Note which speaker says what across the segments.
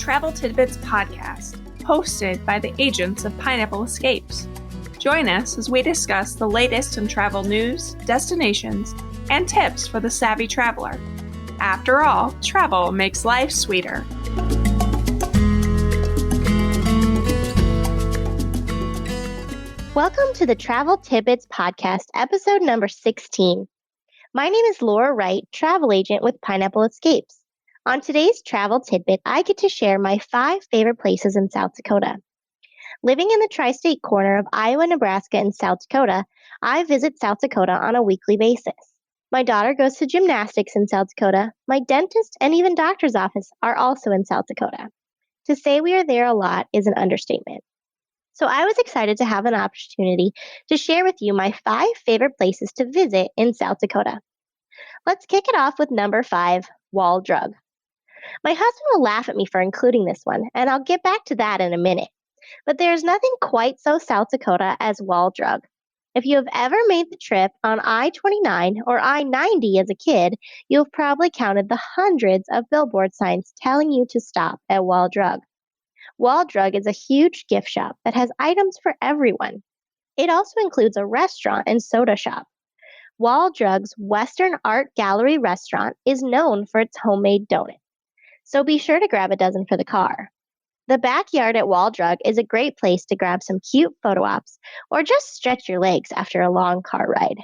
Speaker 1: Travel Tidbits podcast, hosted by the agents of Pineapple Escapes. Join us as we discuss the latest in travel news, destinations, and tips for the savvy traveler. After all, travel makes life sweeter.
Speaker 2: Welcome to the Travel Tidbits podcast, episode number 16. My name is Laura Wright, travel agent with Pineapple Escapes. On today's Travel Tidbit, I get to share my 5 favorite places in South Dakota. Living in the tri-state corner of Iowa, Nebraska, and South Dakota, I visit South Dakota on a weekly basis. My daughter goes to gymnastics in South Dakota. My dentist and even doctor's office are also in South Dakota. To say we are there a lot is an understatement. So I was excited to have an opportunity to share with you my 5 favorite places to visit in South Dakota. Let's kick it off with number 5, Wall Drug. My husband will laugh at me for including this one, and I'll get back to that in a minute. But there's nothing quite so South Dakota as Wall Drug. If you have ever made the trip on I-29 or I-90 as a kid, you have probably counted the hundreds of billboard signs telling you to stop at Wall Drug. Wall Drug is a huge gift shop that has items for everyone. It also includes a restaurant and soda shop. Wall Drug's Western Art Gallery restaurant is known for its homemade donuts. So be sure to grab a dozen for the car. The backyard at Wall Drug is a great place to grab some cute photo ops or just stretch your legs after a long car ride.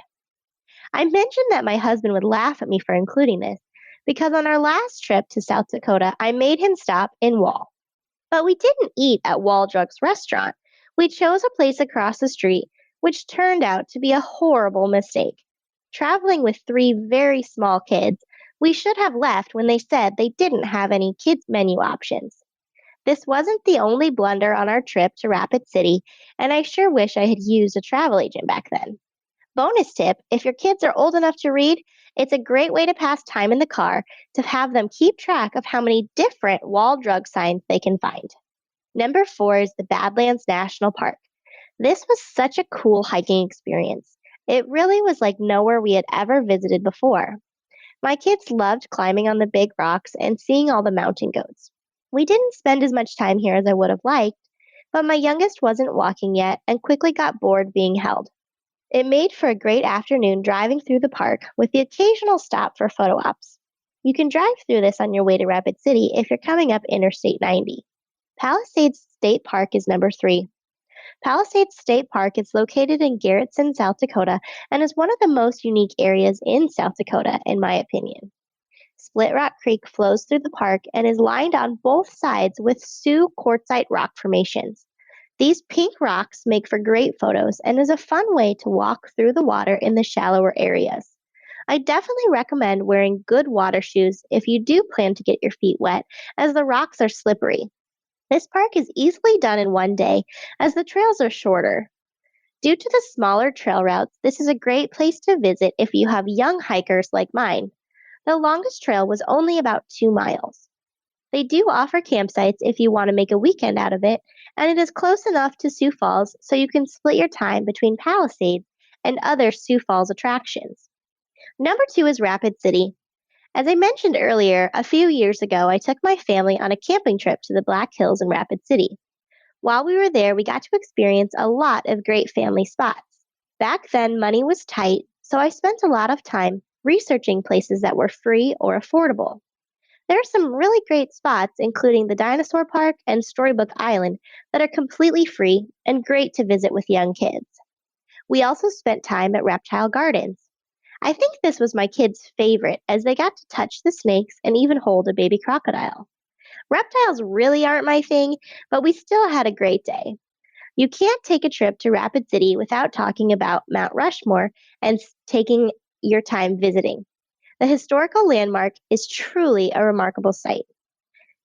Speaker 2: I mentioned that my husband would laugh at me for including this because on our last trip to South Dakota, I made him stop in Wall. But we didn't eat at Wall Drug's restaurant. We chose a place across the street, which turned out to be a horrible mistake. Traveling with 3 very small kids, we should have left when they said they didn't have any kids' menu options. This wasn't the only blunder on our trip to Rapid City, and I sure wish I had used a travel agent back then. Bonus tip, if your kids are old enough to read, it's a great way to pass time in the car to have them keep track of how many different Wall Drug signs they can find. Number 4 is the Badlands National Park. This was such a cool hiking experience. It really was like nowhere we had ever visited before. My kids loved climbing on the big rocks and seeing all the mountain goats. We didn't spend as much time here as I would have liked, but my youngest wasn't walking yet and quickly got bored being held. It made for a great afternoon driving through the park with the occasional stop for photo ops. You can drive through this on your way to Rapid City if you're coming up Interstate 90. Palisades State Park is number 3. Palisades State Park is located in Garrettson, South Dakota, and is one of the most unique areas in South Dakota, in my opinion. Split Rock Creek flows through the park and is lined on both sides with Sioux quartzite rock formations. These pink rocks make for great photos and is a fun way to walk through the water in the shallower areas. I definitely recommend wearing good water shoes if you do plan to get your feet wet, as the rocks are slippery. This park is easily done in one day, as the trails are shorter. Due to the smaller trail routes, this is a great place to visit if you have young hikers like mine. The longest trail was only about 2 miles. They do offer campsites if you want to make a weekend out of it, and it is close enough to Sioux Falls so you can split your time between Palisades and other Sioux Falls attractions. Number 2 is Rapid City. As I mentioned earlier, a few years ago, I took my family on a camping trip to the Black Hills in Rapid City. While we were there, we got to experience a lot of great family spots. Back then, money was tight, so I spent a lot of time researching places that were free or affordable. There are some really great spots, including the Dinosaur Park and Storybook Island, that are completely free and great to visit with young kids. We also spent time at Reptile Gardens. I think this was my kids' favorite, as they got to touch the snakes and even hold a baby crocodile. Reptiles really aren't my thing, but we still had a great day. You can't take a trip to Rapid City without talking about Mount Rushmore and taking your time visiting. The historical landmark is truly a remarkable sight.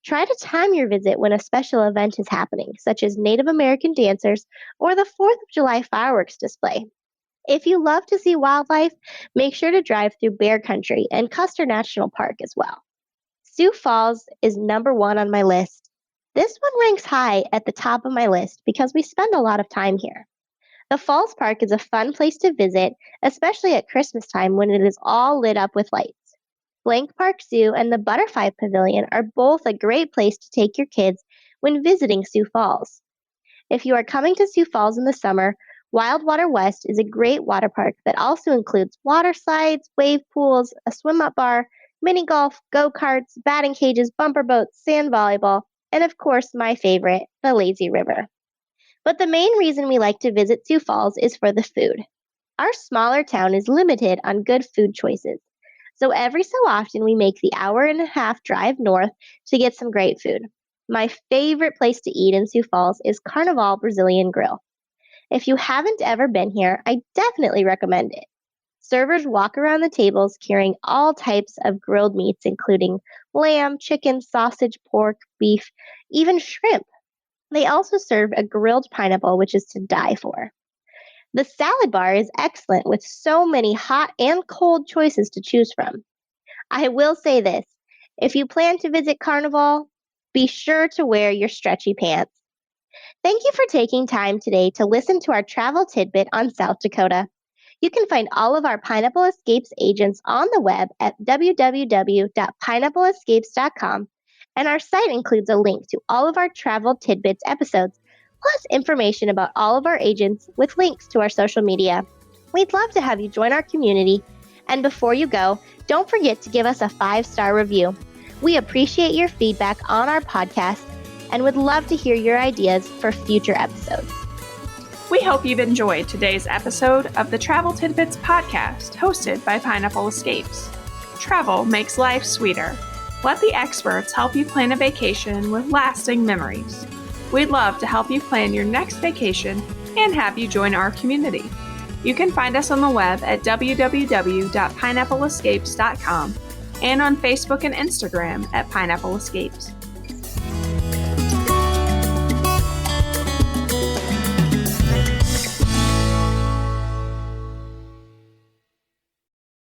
Speaker 2: Try to time your visit when a special event is happening, such as Native American dancers or the 4th of July fireworks display. If you love to see wildlife, make sure to drive through Bear Country and Custer National Park as well. Sioux Falls is number 1 on my list. This one ranks high at the top of my list because we spend a lot of time here. The Falls Park is a fun place to visit, especially at Christmas time when it is all lit up with lights. Blank Park Zoo and the Butterfly Pavilion are both a great place to take your kids when visiting Sioux Falls. If you are coming to Sioux Falls in the summer, Wildwater West is a great water park that also includes water slides, wave pools, a swim-up bar, mini golf, go-karts, batting cages, bumper boats, sand volleyball, and of course my favorite, the lazy river. But the main reason we like to visit Sioux Falls is for the food. Our smaller town is limited on good food choices, so every so often we make the hour-and-a-half drive north to get some great food. My favorite place to eat in Sioux Falls is Carnival Brazilian Grill. If you haven't ever been here, I definitely recommend it. Servers walk around the tables carrying all types of grilled meats, including lamb, chicken, sausage, pork, beef, even shrimp. They also serve a grilled pineapple, which is to die for. The salad bar is excellent with so many hot and cold choices to choose from. I will say this, if you plan to visit Carnival, be sure to wear your stretchy pants. Thank you for taking time today to listen to our travel tidbit on South Dakota. You can find all of our Pineapple Escapes agents on the web at www.pineappleescapes.com, and our site includes a link to all of our travel tidbits episodes, plus information about all of our agents with links to our social media. We'd love to have you join our community. And before you go, don't forget to give us a 5-star review. We appreciate your feedback on our podcast and would love to hear your ideas for future episodes.
Speaker 1: We hope you've enjoyed today's episode of the Travel Tidbits podcast hosted by Pineapple Escapes. Travel makes life sweeter. Let the experts help you plan a vacation with lasting memories. We'd love to help you plan your next vacation and have you join our community. You can find us on the web at www.pineappleescapes.com and on Facebook and Instagram at Pineapple Escapes.